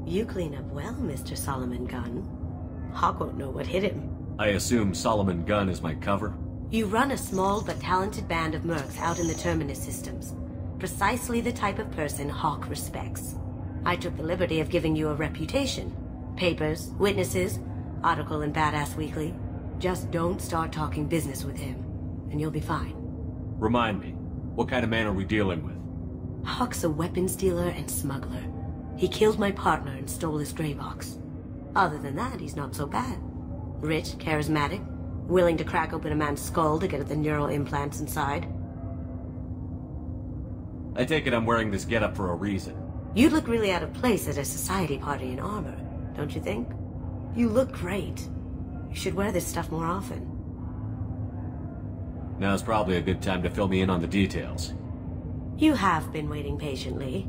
You clean up well, Mr. Solomon Gunn. Hawk won't know what hit him. I assume Solomon Gunn is my cover? You run a small but talented band of mercs out in the Terminus systems. Precisely the type of person Hawk respects. I took the liberty of giving you a reputation. Papers, witnesses, article in Badass Weekly. Just don't start talking business with him, and you'll be fine. Remind me, what kind of man are we dealing with? Hawk's a weapons dealer and smuggler. He killed my partner and stole his gray box. Other than that, he's not so bad. Rich, charismatic, willing to crack open a man's skull to get at the neural implants inside. I take it I'm wearing this getup for a reason. You'd look really out of place at a society party in armor, don't you think? You look great. You should wear this stuff more often. Now's probably a good time to fill me in on the details. You have been waiting patiently.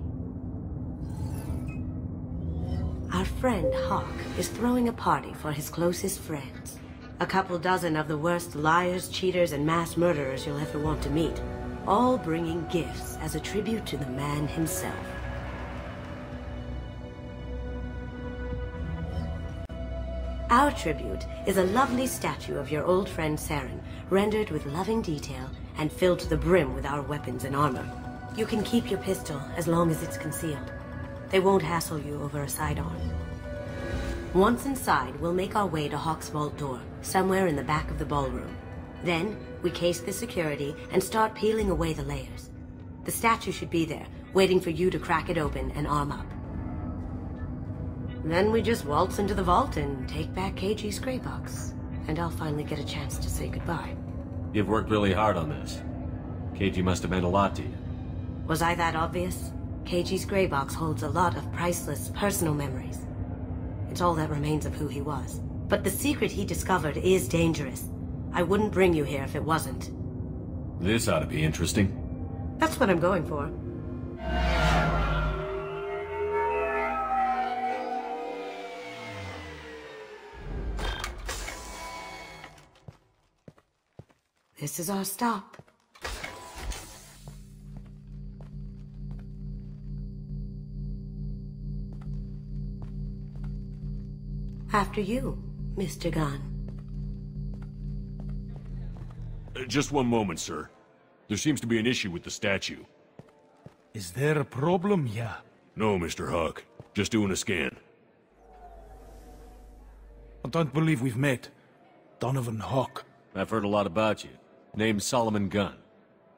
Our friend Hawk is throwing a party for his closest friends. A couple dozen of the worst liars, cheaters, and mass murderers you'll ever want to meet. All bringing gifts as a tribute to the man himself. Our tribute is a lovely statue of your old friend Saren, rendered with loving detail and filled to the brim with our weapons and armor. You can keep your pistol as long as it's concealed. They won't hassle you over a sidearm. Once inside, we'll make our way to Hawk's vault door, somewhere in the back of the ballroom. Then, we case the security and start peeling away the layers. The statue should be there, waiting for you to crack it open and arm up. Then we just waltz into the vault and take back KG's gray box. And I'll finally get a chance to say goodbye. You've worked really hard on this. KG must have meant a lot to you. Was I that obvious? KG's gray box holds a lot of priceless personal memories. It's all that remains of who he was. But the secret he discovered is dangerous. I wouldn't bring you here if it wasn't. This ought to be interesting. That's what I'm going for. This is our stop. After you, Mr. Gunn. Just one moment, sir. There seems to be an issue with the statue. Is there a problem here? No, Mr. Hawk. Just doing a scan. I don't believe we've met. Donovan Hawk. I've heard a lot about you. Name's Solomon Gunn.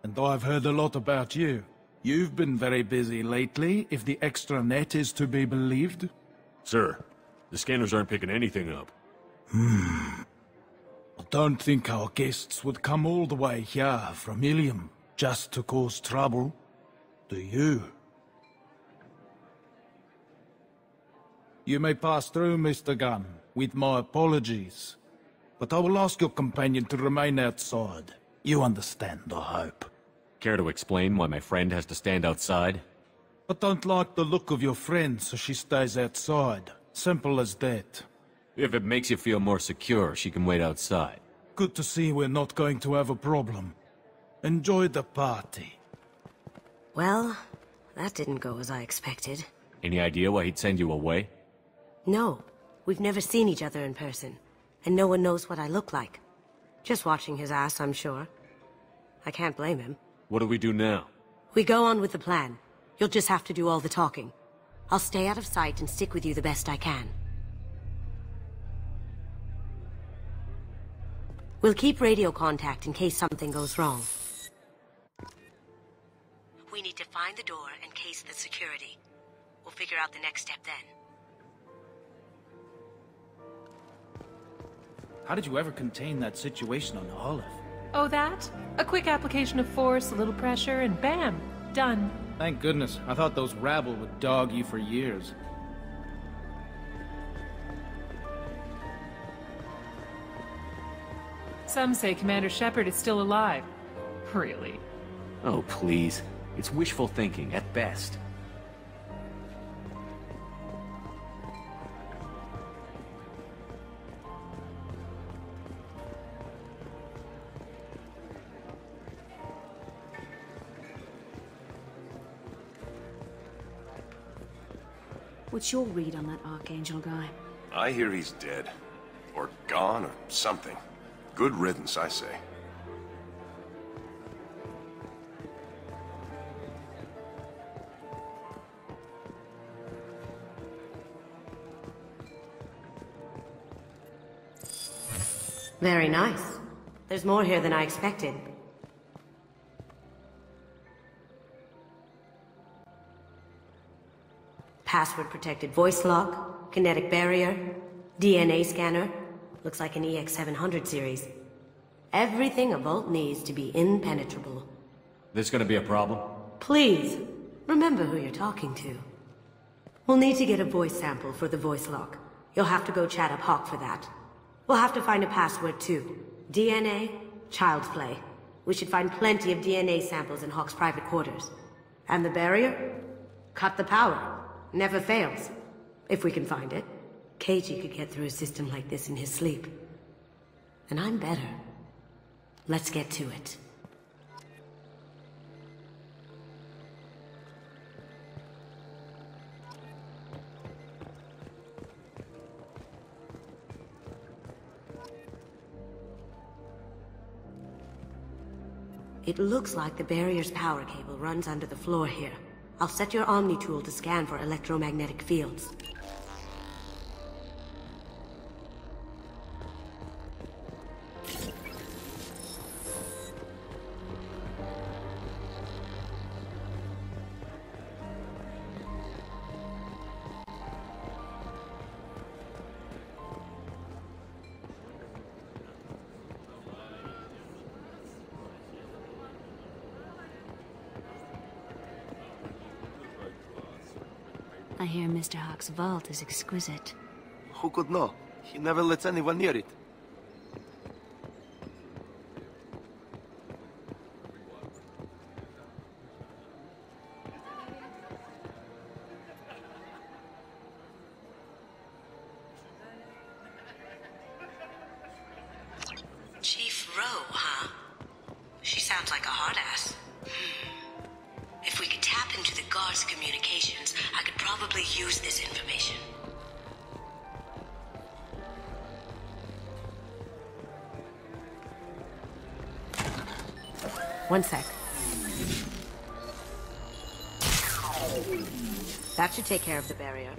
And I've heard a lot about you. You've been very busy lately, if the extra net is to be believed. Sir, the scanners aren't picking anything up. I don't think our guests would come all the way here from Ilium just to cause trouble. Do you? You may pass through, Mr. Gunn, with my apologies. But I will ask your companion to remain outside. You understand, I hope. Care to explain why my friend has to stand outside? I don't like the look of your friend, so she stays outside. Simple as that. If it makes you feel more secure, she can wait outside. Good to see we're not going to have a problem. Enjoy the party. Well, that didn't go as I expected. Any idea why he'd send you away? No, we've never seen each other in person. And no one knows what I look like. Just watching his ass, I'm sure. I can't blame him. What do we do now? We go on with the plan. You'll just have to do all the talking. I'll stay out of sight and stick with you the best I can. We'll keep radio contact in case something goes wrong. We need to find the door and case the security. We'll figure out the next step then. How did you ever contain that situation on Olive? Oh, that? A quick application of force, a little pressure, and bam! Done. Thank goodness. I thought those rabble would dog you for years. Some say Commander Shepard is still alive. Really? Oh, please. It's wishful thinking, at best. What's your read on that Archangel guy? I hear he's dead. Or gone, or something. Good riddance, I say. Very nice. There's more here than I expected. Password-protected voice lock, kinetic barrier, DNA scanner. Looks like an EX700 series. Everything a Vault needs to be impenetrable. This gonna be a problem? Please, remember who you're talking to. We'll need to get a voice sample for the voice lock. You'll have to go chat up Hawk for that. We'll have to find a password too. DNA, child's play. We should find plenty of DNA samples in Hawk's private quarters. And the barrier? Cut the power. Never fails. If we can find it. KG could get through a system like this in his sleep. And I'm better. Let's get to it. It looks like the barrier's power cable runs under the floor here. I'll set your Omni tool to scan for electromagnetic fields. I hear Mr. Hawk's vault is exquisite. Who could know? He never lets anyone near it. Chief Rowe, huh? She sounds like a hard ass. If we could tap into the guard's communications, I could probably use this information. One sec. That should take care of the barrier.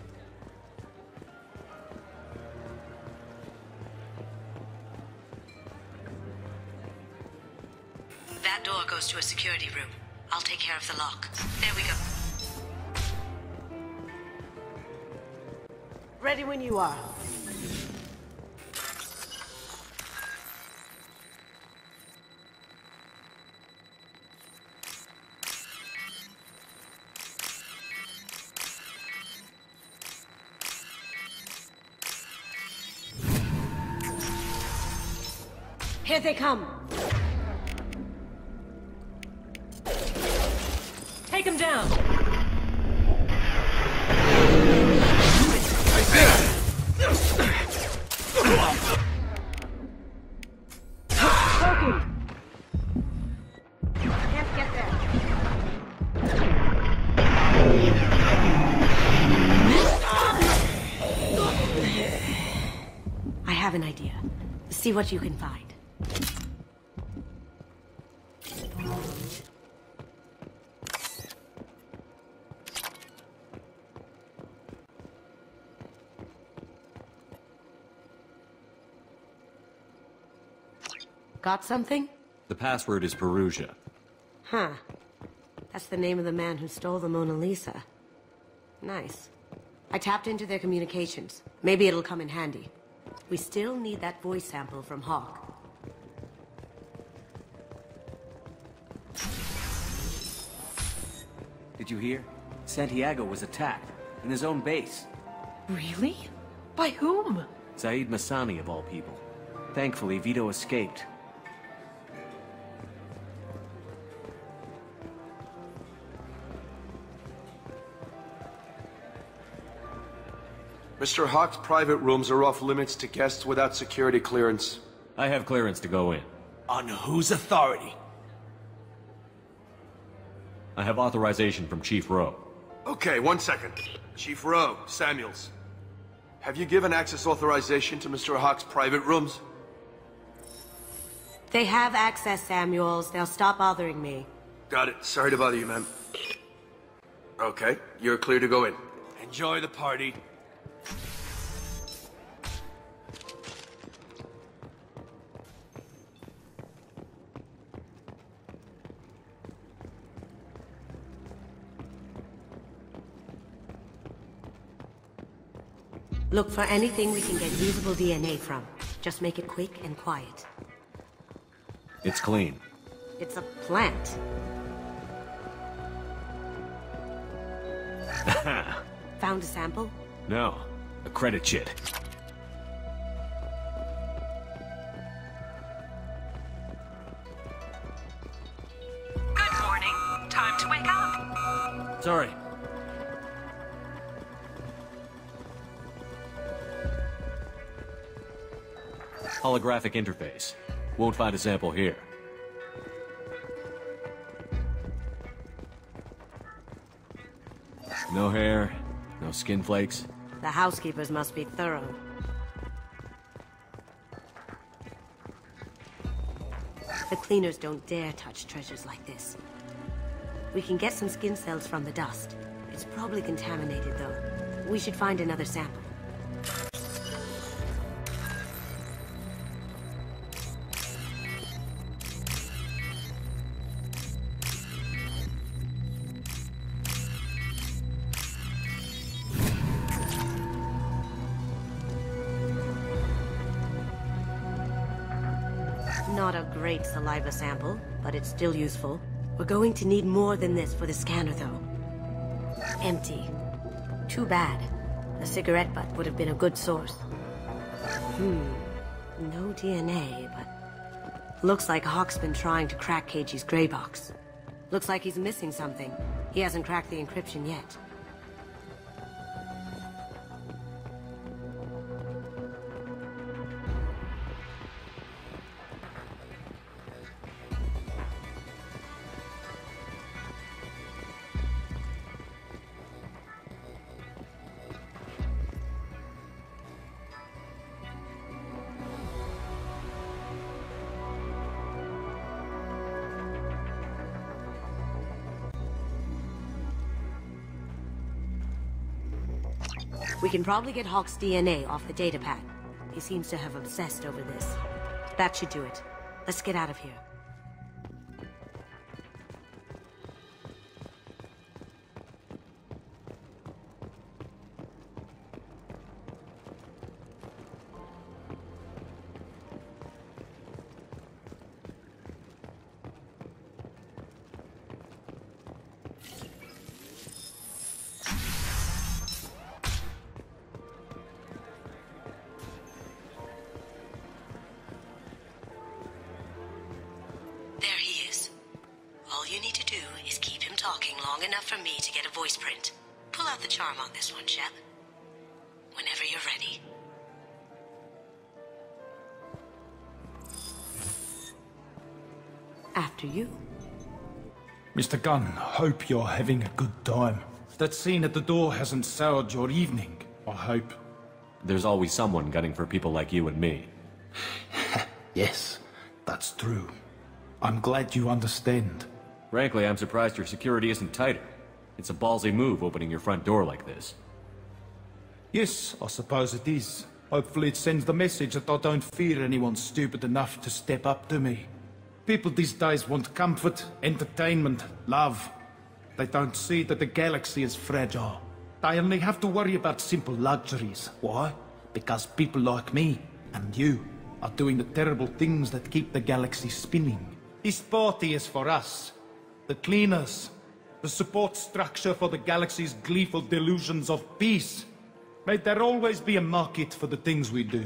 That door goes to a security room. I'll take care of the lock. There we go. Ready when you are. Here they come. Take him down! Can't get there. I have an idea. See what you can find. Got something? The password is Perugia. Huh. That's the name of the man who stole the Mona Lisa. Nice. I tapped into their communications. Maybe it'll come in handy. We still need that voice sample from Hawk. Did you hear? Santiago was attacked. In his own base. Really? By whom? Zaid Masani, of all people. Thankfully, Vito escaped. Mr. Hawk's private rooms are off limits to guests without security clearance. I have clearance to go in. On whose authority? I have authorization from Chief Rowe. Okay, 1 second. Chief Rowe, Samuels. Have you given access authorization to Mr. Hawk's private rooms? They have access, Samuels. They'll stop bothering me. Got it. Sorry to bother you, ma'am. Okay, you're clear to go in. Enjoy the party. Look for anything we can get usable DNA from. Just make it quick and quiet. It's clean. It's a plant. Found a sample? No. A credit chit. Good morning. Time to wake up. Sorry. Holographic interface. Won't find a sample here. No hair, no skin flakes. The housekeepers must be thorough. The cleaners don't dare touch treasures like this. We can get some skin cells from the dust. It's probably contaminated, though. We should find another sample. Not a great saliva sample, but it's still useful. We're going to need more than this for the scanner, though. Empty. Too bad. A cigarette butt would have been a good source. No DNA, but... Looks like Hawk's been trying to crack Keiji's gray box. Looks like he's missing something. He hasn't cracked the encryption yet. We can probably get Hawk's DNA off the datapad. He seems to have obsessed over this. That should do it. Let's get out of here. There he is. All you need to do is keep him talking long enough for me to get a voice print. Pull out the charm on this one, Shep. Whenever you're ready. After you. Mr. Gunn, hope you're having a good time. That scene at the door hasn't soured your evening, I hope. There's always someone gunning for people like you and me. Yes, that's true. I'm glad you understand. Frankly, I'm surprised your security isn't tighter. It's a ballsy move opening your front door like this. Yes, I suppose it is. Hopefully it sends the message that I don't fear anyone stupid enough to step up to me. People these days want comfort, entertainment, love. They don't see that the galaxy is fragile. They only have to worry about simple luxuries. Why? Because people like me and you are doing the terrible things that keep the galaxy spinning. This party is for us, the cleaners, the support structure for the galaxy's gleeful delusions of peace. May there always be a market for the things we do.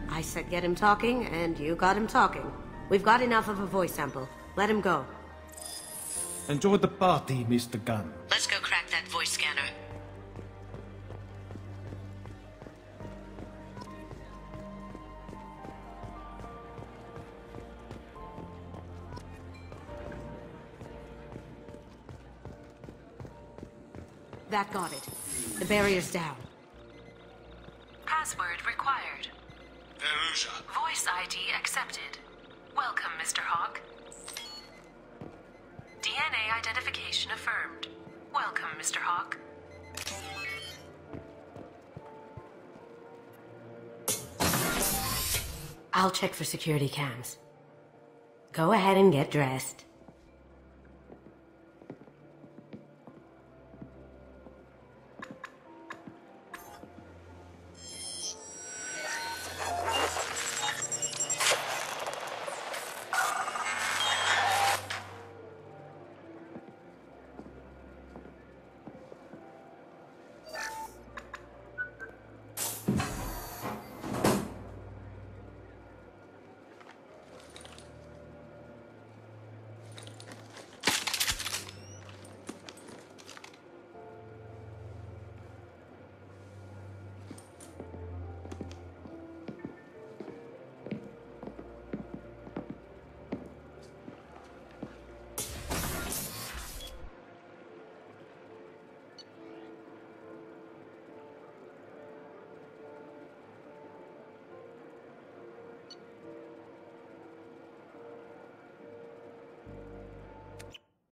I said get him talking, and you got him talking. We've got enough of a voice sample. Let him go. Enjoy the party, Mr. Gunn. Let's go crack that voice scanner. That got it. The barrier's down. Password required. Voice ID accepted. Welcome, Mr. Hawk. DNA identification affirmed. Welcome, Mr. Hawk. I'll check for security cams. Go ahead and get dressed.